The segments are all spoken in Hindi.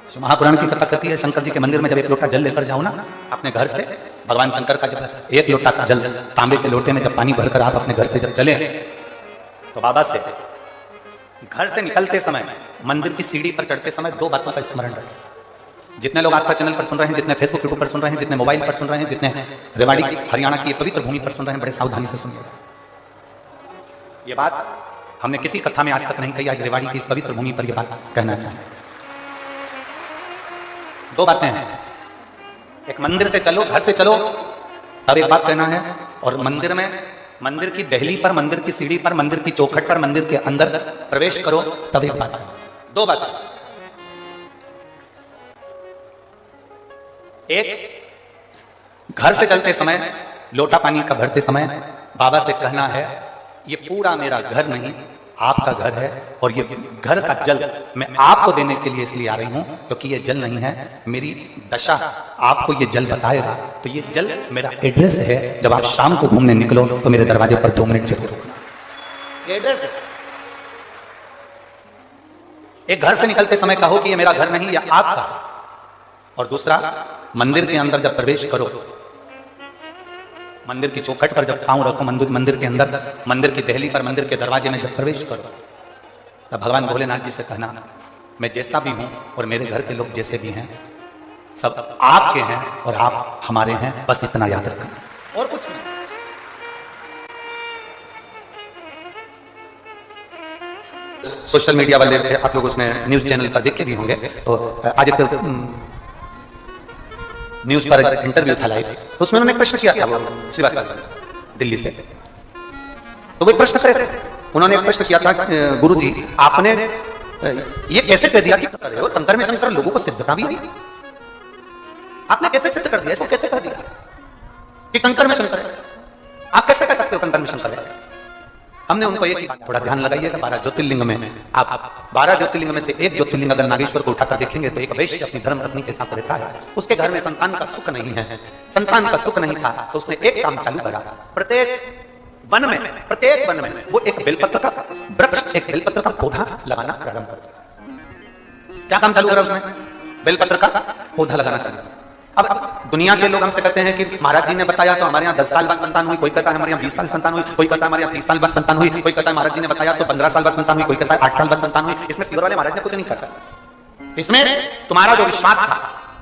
तो महापुराण की कथा कहती है, शंकर जी के मंदिर में जब एक लोटा जल लेकर जाओ ना अपने घर से, भगवान शंकर का जब एक लोटा जल तांबे के लोटे में जब पानी भरकर आप अपने घर से जब चले, तो बाबा से घर से निकलते समय मंदिर की सीढ़ी पर चढ़ते समय दो बातों का स्मरण रखें। जितने लोग आस्था चैनल पर सुन रहे हैं, जितने फेसबुक यूट्यूब पर सुन रहे हैं, जितने मोबाइल पर सुन रहे हैं, जितने रेवाड़ी हरियाणा की पवित्र भूमि पर सुन रहे हैं, बड़े सावधानी से सुनिएगा। ये बात हमने किसी कथा में आज तक नहीं कही, आज रेवाड़ी की इस पवित्र भूमि पर यह बात कहना चाहें। दो बातें हैं, एक मंदिर से चलो, घर से चलो तब एक बात कहना है, और मंदिर में, मंदिर की दहली पर, मंदिर की सीढ़ी पर, मंदिर की चौखट पर, मंदिर के अंदर प्रवेश करो तब एक बात है। दो बातें, एक घर से चलते समय लोटा पानी का भरते समय बाबा से कहना है, ये पूरा मेरा घर नहीं आपका घर है, और ये घर का जल मैं आपको देने के लिए इसलिए आ रही हूं क्योंकि ये जल नहीं है, मेरी दशा आपको ये जल बताएगा। तो ये जल मेरा एड्रेस है, जब आप शाम को घूमने निकलो तो मेरे दरवाजे पर 2 मिनट जरूर रुकना। एड्रेस है। एक घर से निकलते समय कहो कि ये मेरा घर नहीं, ये आपका। और दूसरा, मंदिर के अंदर जब प्रवेश करो, मंदिर की चौखट पर जब पांव रखो, मंदिर के अंदर, मंदिर की दहली पर, मंदिर के दरवाजे में जब प्रवेश करो, तब भगवान भोलेनाथ जी से कहना, मैं जैसा भी हूं और मेरे घर के लोग जैसे भी हैं सब आपके हैं और आप हमारे हैं, बस इतना याद रखना और कुछ नहीं। सोशल मीडिया वाले आप लोग उसमें न्यूज चैनल पर देखे भी होंगे, तो आज एक न्यूज पर इंटरव्यू था लाइव, तो उसमें उन्होंने प्रश्न किया था वो श्रीवास्तव दिल्ली से, तो वो प्रश्न करे थे, उन्होंने एक प्रश्न किया था, गुरुजी आपने ये कैसे कह दिया कि कंकर में शंकर, लोगों को सिद्धता भी हुई, आपने कैसे सिद्ध कर दिया, इसको कैसे कह दिया कि कंकर में शंकर है, आप कैसे कह सकते हो कंकर में शंकर है? हमने उनको एक ही बात, थोड़ा ध्यान लगाइएगा, 12 ज्योतिर्लिंग में आप 12 ज्योतिर्लिंग में से एक ज्योतिर्लिंग अगर नागेश्वर को उठाकर देखेंगे तो एक वैश्य अपनी धर्म पत्नी के साथ रहता है, उसके घर में संतान का सुख नहीं है, संतान का सुख नहीं था, तो उसने एक काम चालू करा, प्रत्येक वन में वो एक बेलपत्र का वृक्ष, एक बेलपत्र का पौधा लगाना प्रारंभ कर दिया। क्या काम चालू करा उसने? बेलपत्र का पौधा लगाना चालू किया। अब दुनिया के लोग हमसे कहते हैं कि महाराज जी ने बताया तो हमारे यहाँ 10 साल बाद संतान हुई, कोई कहता है हमारे यहाँ 20 साल संतान हुई, कोई कहता है हमारे यहाँ 30 साल बाद संतान हुई, कोई कहता है महाराज जी ने बताया तो 15 साल बाद संतान हुई, कोई कहता है 8 साल बाद संतान हुई। इसमें शिवर वाले महाराज ने कुछ नहीं कहा, इसमें तुम्हारा जो विश्वास था,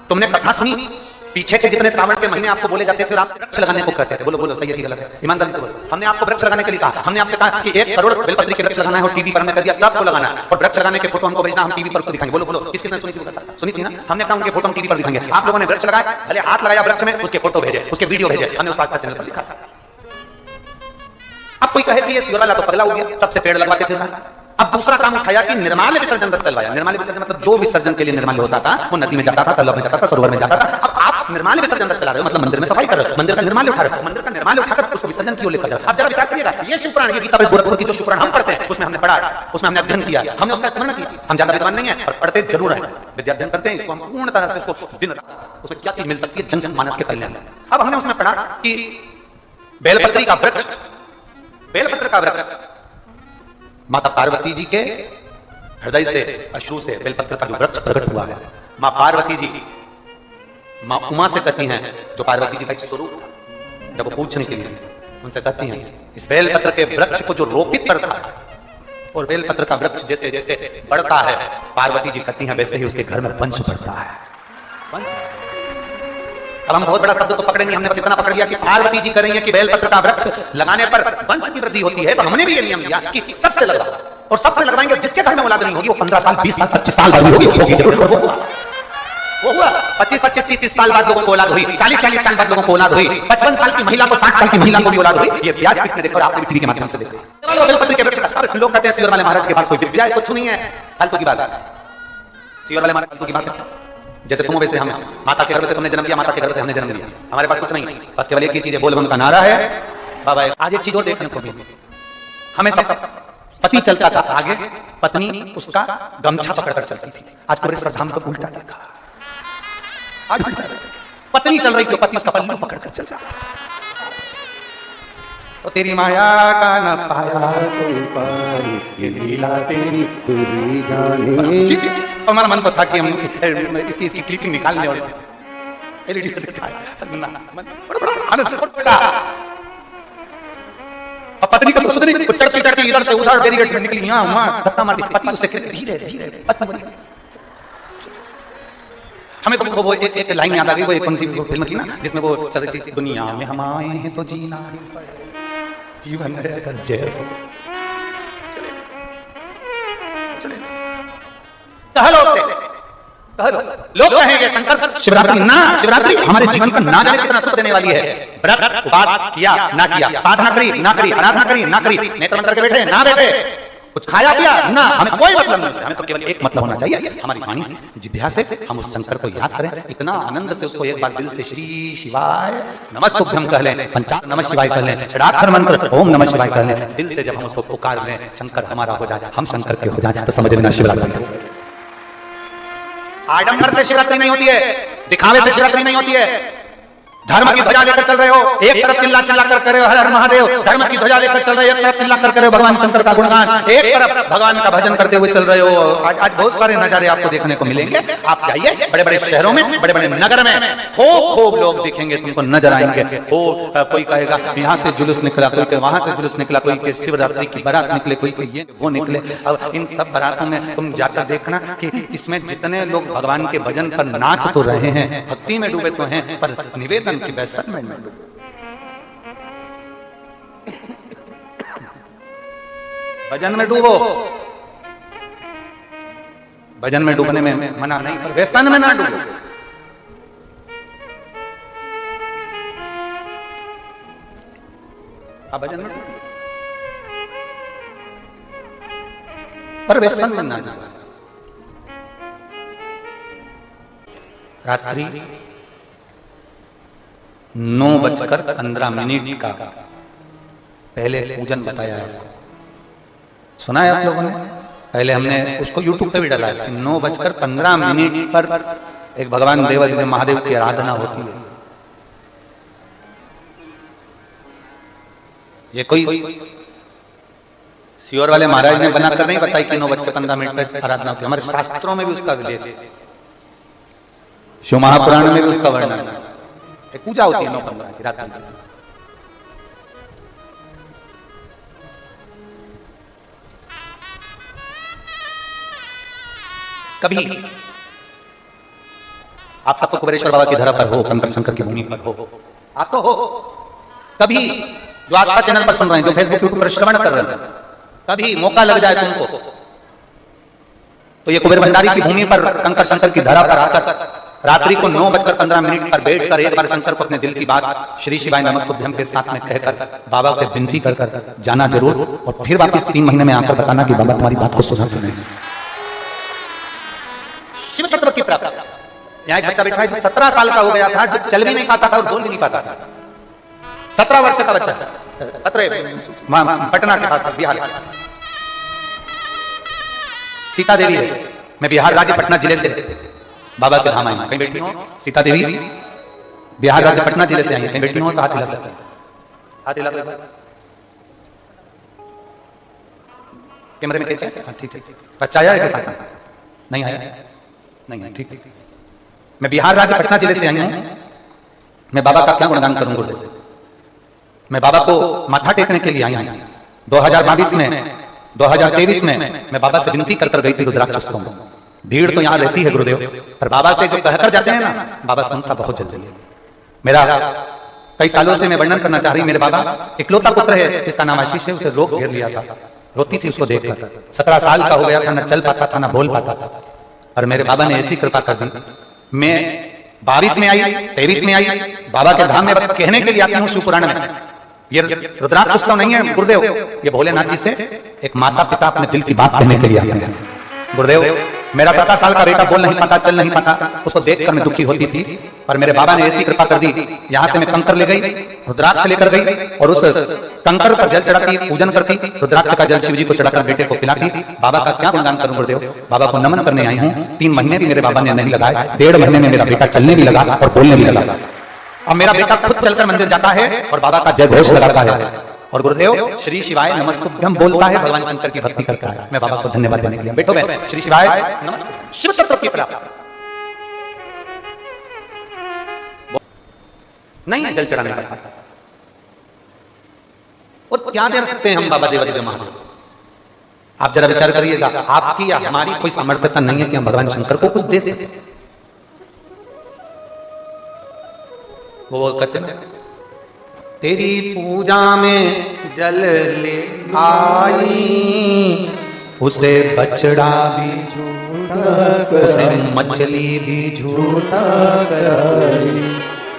तुमने कथा सुनी, पीछे के जितने श्रावण के महीने आपको बोले जाते थे और आपसे वृक्ष लगाने को कहते थे, बोलो सही है कि गलत है? ईमानदारी से बोलो। हमने आपको वृक्ष लगाने के लिए कहा, हमने आपसे कहा कि 1 करोड़ बेलपत्री के वृक्ष लगाना है, और टीवी पर हमने कह दिया सबको लगाना है, और वृक्ष लगाने के फोटो हमको भेजना, हम टीवी पर उसको दिखाएंगे। बोलो किसने सुनी थी वो कथा? सुनी थी ना? हमने कहा उनके फोटो हम टीवी पर दिखाएंगे। आप लोगों ने वृक्ष लगाया, भले हाथ लगाया वृक्ष में, उसके फोटो भेजे, उसके वीडियो भेजे, हमने उस आस्था चैनल पर लिखा। अब कोई कहे कि ये शिवर वाला तो पगला हो गया, सबसे पेड़ लगवाते फिर रहा। अब दूसरा काम उठाया कि निर्माल्य विसर्जन तक चलवाया। निर्माल्य विसर्जन मतलब जो विसर्जन के लिए निर्माल्य होता था वो नदी में जाता था, तालाब में जाता था, सरोवर में जाता था। अब आप निर्माल्य विसर्जन तक चला रहे हो, मतलब मंदिर में सफाई कर रहे हो, मंदिर का निर्माल्य उठा रहे हो, मंदिर का निर्माल्य उठाकर उसको विसर्जन की ओर लेकर जाओ। अब जरा विचार करिएगा, ये शिवपुराण, ये गीता गोरखपुर की जो शिवपुराण हम पढ़ते हैं उसमें हमने पढ़ा, उसमें हमने अध्ययन किया, हमने उसका स्मरण किया। हम ज्यादा विद्वान नहीं है और पढ़ते जरूर है, विद्या अध्ययन करते हैं, इसको हम पूर्ण तरह से उसको दिन रात उसमें क्या चीज मिल सकती है जन मानस के कल्याण। अब हमने उसमें पढ़ा कि बेलपत्री का वृक्ष, बेलपत्र का वृक्ष माता पार्वती जी के हृदय से, अश्रु से बेलपत्र का जो वृक्ष प्रकट हुआ है, मां पार्वती जी मां उमा से कहती हैं, जो पार्वती जी का एक स्वरूप था, जब वो पूछने के लिए उनसे कहती हैं, इस बेलपत्र के वृक्ष को जो रोपित करता है और बेलपत्र का वृक्ष जैसे जैसे बढ़ता है, पार्वती जी कहती हैं वैसे ही उसके घर में वंश बढ़ता है। अब हम बहुत बड़ा शब्द तो पकड़े नहीं, हमने बस इतना पकड़ लिया कि पार्वती जी करेंगे कि बेलपत्र का वृक्ष लगाने पर वंश की वृद्धि होती है, तो हमने भी ये नियम लिया कि सबसे लगा, और सबसे लगवाएंगे। जिसके घर में औलाद नहीं होगी वो 15 साल 20 साल 25 साल बाद होगी जरूर। वो हुआ 25-25 30 साल बाद लोगों को औलाद हुई, 40-40 साल बाद लोगों को औलाद हुई, 55 साल की महिला को 60 साल की महिला को भी औलाद हुई। ये व्यास पीठ में देखो, आपने भी टीवी के माध्यम से देखो। बेलपत्र के वृक्ष का लोग कहते हैं शिवर वाले महाराज के पास कोई विद्या कुछ नहीं है, फालतू की बात है, शिवर वाले महाराज फालतू की बात है। जैसे तुम वैसे हम, माता के घर से तुमने जन्म लिया, माता के घर से हमने जन्म लिया, हमारे पास कुछ नहीं, बस केवल एक ही चीज है, बोल बम का नारा है बाबा। आज एक चीज और देखने को मिली, हमें सब पति चलता था आगे, पत्नी उसका गमछा पकड़कर चलती थी। आज पूरे श्रद्धाम को उल्टा देखा, आज पत्नी चल रही थी, पति उसका पल्लू पकड़कर चल रहा। तो तेरी माया का न पाया कोई पार, ये लीला तेरी पूरी जाने। और हमारा मन तो था कि हम इसकी क्लिपिंग निकाल लें और एलईडी पर दिखाएं। बड़ा आनंद बड़ा। अब पत्नी का तो सुध नहीं, चढ़ती चढ़ती इधर से उधर बैरिकेड में निकली, यहाँ वहाँ धक्का मारती, पति उससे कहते धीरे धीरे, पत्नी हमें तो वो एक लाइन याद आ गई, वो एक कौन सी फिल्म थी ना जिसमें वो चलती थी, दुनिया में हम आए हैं तो जीना जीवन है अगर जय तो चले कह लो उसे, कह लो। लोग कहेंगे शंकर शिवरात्रि ना, शिवरात्रि हमारे जीवन का ना जाने कितना सुख देने वाली है। व्रत उपवास किया ना किया, साधना करी ना करी, आराधना करी ना करी, नेत्र बंद करके बैठे ना बैठे, कुछ खाया पिया ना, हमें कोई मतलब नहीं। हमें तो केवल एक मतलब होना चाहिए, हमारी वाणी से, जिभ्या से हम उस शंकर को याद करें, इतना आनंद से उसको एक बार दिल से श्री शिवाय नमस्तुभ्यं कह लें, पंचाक्षर नमः शिवाय कह लें, षडाक्षर मंत्र ओम नमः शिवाय कह लें, दिल से जब हम उसको पुकार लें, शंकर हमारा हो जाए, हम शंकर के हो जाए, तो समझ लेना शिवरात्रि। आडंबर से शिवरात्रि नहीं होती है, दिखावे से शिवरात्रि नहीं होती है। धर्म की ध्वजा लेकर चल रहे हो, एक तरफ चिल्ला चिल्ला कर रहे हो हर हर महादेव, धर्म की ध्वजा लेकर चल रहे हो, एक तरफ चिल्ला कर रहे हो भगवान शंकर का गुणगान, एक तरफ भगवान का भजन करते हुए चल रहे हो। आज बहुत सारे नजारे आपको देखने को मिलेंगे। आप जाइए बड़े बड़े शहरों में, बड़े बड़े नगर में, खूब लोग दिखेंगे, तुमको नजर आएंगे। कोई कहेगा यहाँ से जुलूस निकला, कोई वहां से जुलूस निकला, कोई के शिवरात्रि की बारात निकले, कोई ये वो निकले। अब इन सब बारातों में तुम जाकर देखना कि इसमें जितने लोग भगवान के भजन पर नाच तो रहे हैं, भक्ति में डूबे तो हैं, पर निवेदन की बेसन में डूबे। भजन में डूबो, भजन में डूबने में मना नहीं, पर व्यसन में ना डूबो। आप भजन में डूबो पर व्यसन में ना डूबो। रात्रि 9:15 का पहले पूजन बताया है, सुना है आप लोगों ने? पहले हमने उसको YouTube पे भी डाला है। 9:15 पर एक भगवान देवादिदेव महादेव की आराधना होती है। ये कोई सियोर वाले महाराज ने बनाकर नहीं बताई कि 9:15 पर आराधना होती है, हमारे शास्त्रों में भी उसका उल्लेख है, शिव महापुराण में भी उसका वर्णन है। पूजा होती है 9:15 की रात में। कभी आप सब तो कुबेरेश्वर बाबा की धरा पर हो, कंकर शंकर की भूमि पर हो, आप तो हो। कभी जो आस्था चैनल पर सुन रहे हैं, जो फेसबुक यूट्यूब पर श्रवण कर रहे हैं, कभी मौका लग जाए तुमको तो ये कुबेर भंडारी की भूमि पर कंकर शंकर की धरा पर आकर रात्रि को 9:15 पर बैठकर एक बार शंकर को अपने दिल की बात श्री शिवाय नमस्तुभ्यं के साथ में कहकर बाबा को विनती कर जाना जरूर, और फिर वापस 3 महीने में आकर बताना कि बाबा तुम्हारी बात को सुना कि नहीं। शिव तत्व की प्राप्ति। यहाँ एक बच्चा बैठा है जो 17 साल का हो गया था, जो चल भी नहीं पाता था और बोल भी नहीं पाता था। 17 वर्ष का बच्चा, पटना के पास बिहार। सीता देवी है, मैं बिहार राज्य पटना जिले से बाबा के धाम आई हूं। कहीं बैठी हो? सीता देवी बिहार राज्य पटना जिले से आई है। कहीं बैठी हो तो हाथ हिला सकते हैं, हाथ हिला। कैमरे में कैसे? ठीक है। बच्चा आया है के साथ? नहीं आया? नहीं है, ठीक है। मैं बिहार राज्य पटना जिले से आई हूं। मैं बाबा का क्या गुणगान करूं गुरुदेव? मैं बाबा को माथा टेकने के लिए आई हूं। 2022 में 2023 में मैं बाबा से विनती कर गई थी रुद्राक्षोत्सव में। भीड़ तो यहाँ रहती है गुरुदेव, पर बाबा से जो कहकर जाते हैं ना, बाबा सुनता बहुत जल्दी है। मेरा कई सालों से मैं वर्णन करना चाह रही, मेरे बाबा इकलौता पुत्र है जिसका नाम आशीष है, उसे रोग घेर लिया था, रोती थी उसको देखकर। 17 साल का हो गया था, न चल पाता था, न बोल पाता था, और मेरे बाबा ने ऐसी कृपा कर दी। मैं 22 में आई, 23 में आई, बाबा के धाम में बस कहने के लिए आती हूँ। शिवपुराण में ये रुद्राक्षोत्सव नहीं है गुरुदेव, ये भोलेनाथ जी से एक माता पिता अपने दिल की बात कहने के लिए आते हैं। गुरुदेव, मेरा 17 साल का बेटा बोल नहीं पाता, चल नहीं पाता, उसको देखकर मैं दुखी होती थी, पर मेरे बाबा ने ऐसी कृपा कर दी। यहाँ से मैं कंकर ले गई, रुद्राक्ष लेकर गई, और उस कंकर पर जल चढ़ाती, पूजन करती, रुद्राक्ष का जल शिव जी को चढ़ाकर बेटे को पिलाती। बाबा का क्या गुणगान करूं गुरुदेव? बाबा को नमन करने आई हूँ। 3 महीने भी मेरे बाबा ने नहीं लगाए, 1.5 महीने में मेरा बेटा चलने भी लगा और बोलने भी लगा। अब मेरा बेटा खुद चलकर मंदिर जाता है और बाबा का जय घोष लगाता है, और गुरुदेव श्री शिवाय नमस्तुभ्यम बोलता है, भगवान शंकर की भक्ति करता है। मैं बाबा को धन्यवाद देने के लिए बैठो बहन, श्री शिवाय नमस्तुभ्यम, शिव तत्व की प्राप्ति नहीं है जल चढ़ाने का। और क्या दे सकते हैं हम बाबा देवादिदेव महादेव? आप जरा विचार करिएगा, आपकी या हमारी कोई सामर्थ्यता नहीं है कि हम भगवान शंकर को कुछ दे सकें। वो कहते हैं तेरी पूजा में जल ले आई, उसे बछड़ा भी झूठा, उसे मछली भी झूठा कराई।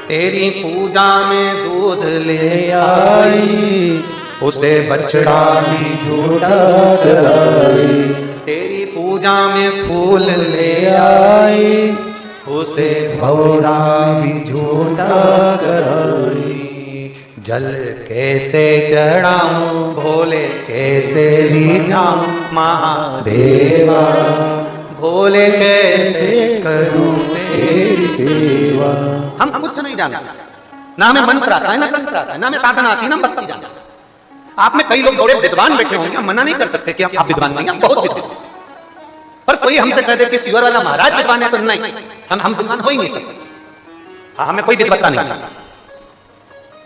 तेरी पूजा में दूध ले आई, उसे बछड़ा भी झूठा कराई। तेरी पूजा में फूल ले आई, उसे भौरा भी झूठा कराई। जल कैसे चढ़ाऊं भोले कैसे रिझाऊं महादेवा, भोले कैसे करूं तेरी सेवा। हम कुछ नहीं जानते, ना हमें मंत्र आता है, ना तंत्र आता है, ना हमें साधना आती है, ना भक्ति जानते। आप में कई लोग बड़े विद्वान बैठे होंगे, हम मना नहीं कर सकते कि आप विद्वान नहीं, आप बहुत विद्वान। पर कोई हमसे कह दे कि ईश्वर वाला महाराज विद्वान है तो नहीं, हम विद्वान हो ही नहीं सकते। हमें कोई विद्वत्ता नहीं,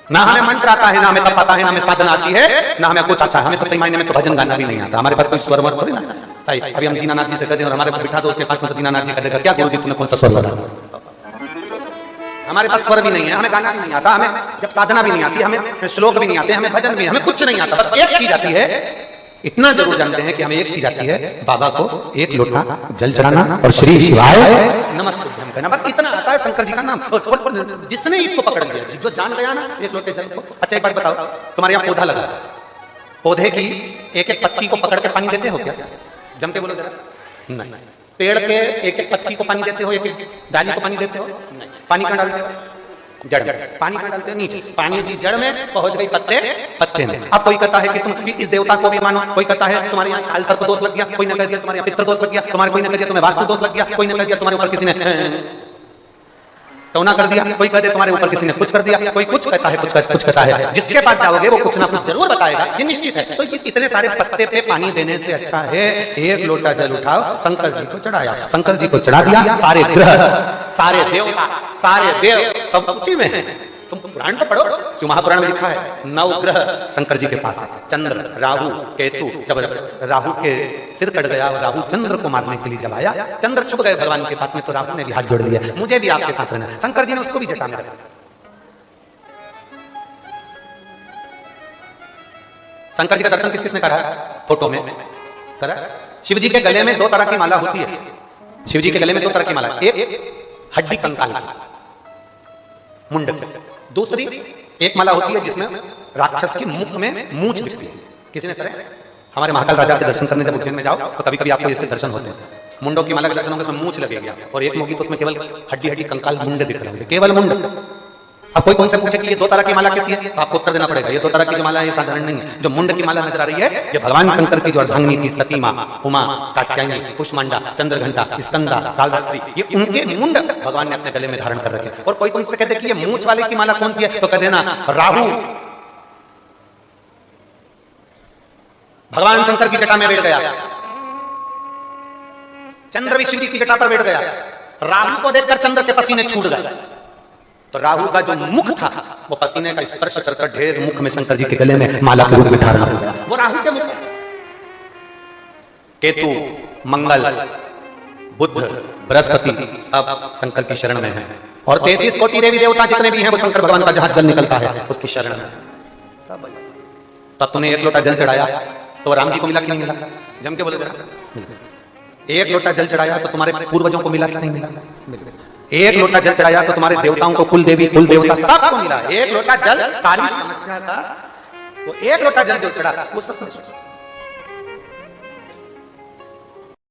ना हमें मंत्र आता है, ना हमें तप आता है, ना हमें साधना आती है, ना हमें कुछ आता है। हमें तो सही मायने में तो भजन गाना भी नहीं आता। हमारे पास कोई स्वर वर्ग थोड़ी ना। अभी हम दीनानाथ जी से कहते हैं और हमारे को बिठा दो उसके पास में, तो दीनानाथ जी कहेगा क्या गुरुजी तुमने कौन सा स्वर लगा? हमारे पास स्वर भी नहीं है, हमें गाना भी नहीं आता, हमें जब साधना भी नहीं आती, हमें श्लोक भी नहीं आते, हमें भजन भी, हमें कुछ नहीं आता। बस एक चीज आती है, इतना जरूर जानते हैं कि हमें एक चीज आती है, बाबा को एक लोटा जल चढ़ाना और श्री शिवाय नमस्तुभ्यम कहना। बस इतना आता है, शंकर जी का नाम। और जिसने इसको पकड़ लिया, जो जान गया ना एक लोटे जल को। अच्छा एक बात बताओ, तुम्हारे यहाँ पौधा लगा, पौधे की एक एक पत्ती को पकड़ के पानी देते हो क्या? जम के बोलो जरा। नहीं। पेड़ के एक एक पत्ती को पानी देते हो, एक एक डाली को पानी देते हो? नहीं। पानी कहाँ डालते हो? जड़ में। पानी कहाँ डालते हो? नीचे। पानी दी जड़ में, पहुंच गई पत्ते पत्ते में। अब कोई कहता है कि तुम इस देवता को भी मानो, कोई कहता है तुम्हारे यहाँ कालसर्प को दोष लग गया, कोई ने कह दिया तुम्हारे यहाँ पितृ दोष लग गया, तुम्हारे कोई ने कह दिया तुम्हें वास्तु दोष लग गया, कोई ने कह दिया तुम्हारे ऊपर किसी ने टोना कर दिया, कोई कहते तुम्हारे ऊपर किसी ने कुछ कर दिया, कोई कुछ कहता है, कुछ कहता है। जिसके पास जाओगे वो कुछ ना कुछ जरूर बताएगा, ये निश्चित है। तो ये इतने सारे पत्ते पे पानी देने से अच्छा है एक लोटा जल उठाओ, शंकर जी को चढ़ाया, शंकर जी को चढ़ा दिया। सारे ग्रह, सारे देवता, सारे देव सब उसी में है। तुम पुराण तो पढ़ो, शिव महापुराण में लिखा है 9 ग्रह शंकर जी के पास है। चंद्र, राहु, केतु। जब राहु के सिर कट गया और राहु चंद्र को मारने के लिए जब आया, चंद्र छुप गए भगवान के पास में, तो राहु ने भी हाथ जोड़ लिया, मुझे भी आपके साथ रहना। शंकर जी ने उसको भी जटा में रखा। शंकर जी का दर्शन किस किसने करा? फोटो में करा। शिव जी के गले में 2 तरह की माला होती है। शिव जी के गले में 2 तरह की माला, एक हड्डी कंकाल मुंड की, दूसरी एक माला होती है जिसमें राक्षस की मुख में मूंछ दिखती है। किसी ने करे? हमारे महाकाल राजा के दर्शन करने जब उज्जैन में जाओ तो कभी कभी आपको ऐसे दर्शन होते हैं। मुंडों की माला के दर्शन होंगे, उसमें मूंछ लगेगी, और एक होगी तो उसमें केवल हड्डी हड्डी कंकाल मुंड दिख रहे होंगे, केवल मुंड। अब कोई तुमसे पूछे कि ये 2 तरह की माला कैसी है, तो आपको उत्तर देना पड़ेगा ये 2 तरह की जो माला है ये साधारण नहीं है। जो मुंड की माला नजर आ रही है ये भगवान शंकर की जो अर्धांगिनी थी, सती मां, उमा, कात्यायनी, कुष्मांडा, चंद्रघंटा, स्कंदा, कालरात्रि, ये उनके मुंड भगवान ने अपने गले में धारण कर रखे। और कोई तुमसे कहते कि ये मूंछ वाले की माला कौन सी है, तो कह देना राहु भगवान शंकर की जटा में बैठ गया, चंद्र भी शिव जी की जटा पर बैठ गया, राहु को देखकर चंद्र के पसीने छूट गए। तो राहु का जो मुख था वो पसीने का स्पर्श कर ढेर मुख में शंकर जी के गले में माला के रूप में धारण हो गया, वो राहु के मुख है। केतु, मंगल, बुध, बृहस्पति सब शंकर की शरण में है। और 33 कोटि देवी देवता जितने भी हैं वो शंकर भगवान का जहां जल निकलता है उसकी शरण में। तब तूने 1 लोटा जल चढ़ाया तो राम जी को मिला कि नहीं मिला? जम के बोले जरा। 1 लोटा जल चढ़ाया तो तुम्हारे पूर्वजों को मिला कि नहीं मिला? 1 लोटा जल चढ़ाया तो तुम्हारे देवताओं को, कुल देवी कुल देवता सबको मिला। 1 लोटा जल सारी समस्या का, वो 1 लोटा जल जो चढ़ा वो सब